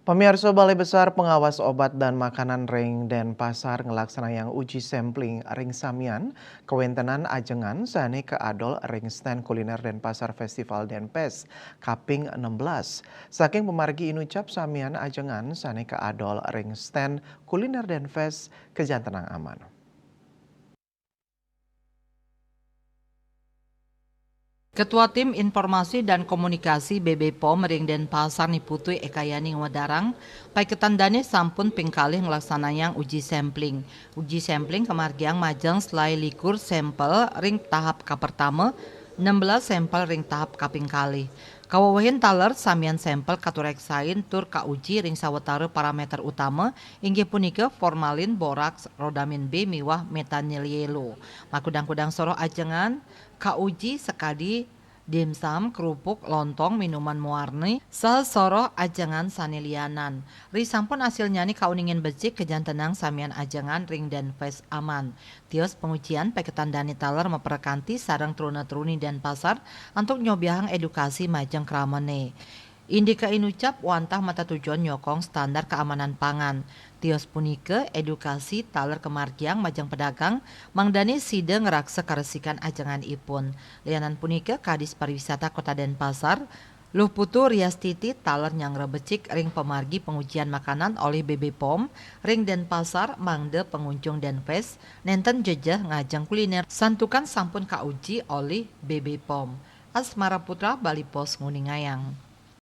Pemirsa Balai Besar Pengawas Obat dan Makanan Ring Denpasar ngelaksanayang uji sampling ring samian kewentenan ajengan sane ke adol ring stand kuliner Denpasar Festival Denpes Kaping 16. Saking pemargi inucap samian ajengan sane ke adol ring stand kuliner Denpes kejantenang aman. Ketua Tim Informasi dan Komunikasi BB POM Ring Denpasar Niputui Ekayani Wadarang, pai ketandane sampun pingkalih ngelaksanayang uji sampling. Uji sampling kemargiang majeng selai likur sampel ring tahap pertama, 16 sampel ring tahap kaping kalih. Kawawahin taler samian sampel katureksain tur kauji ring sawetara parameter utama inggih punika formalin, boraks, rodamin B miwah metanil yellow. Makudang-kudang soroh ajengan kauji sekali dimsum, kerupuk, lontong, minuman mewarni, soroh ajengan sanilianan. Ri sampun hasilnya nih kauningin becik kejantenang samian ajengan ring dan face aman. Tios pengujian peketandani taler memperkanti sarang truna-truni dan pasar untuk nyobiahang edukasi majeng kramene. Indika inucap wantah mata tujuan nyokong standar keamanan pangan. Tios punike edukasi taler kemargiang majang pedagang mangdani side ngeraksa karesikan ajengan ipun. Lianan punike Kadis Pariwisata Kota Denpasar Luh Putu Riastiti taler nyang rebecik ring pemargi pengujian makanan oleh BB POM ring Denpasar mangde pengunjung Denpes nenten jejeh ngajang kuliner santukan sampun kauji oleh BB POM. Asmara Putra Bali Pos Nguningayang.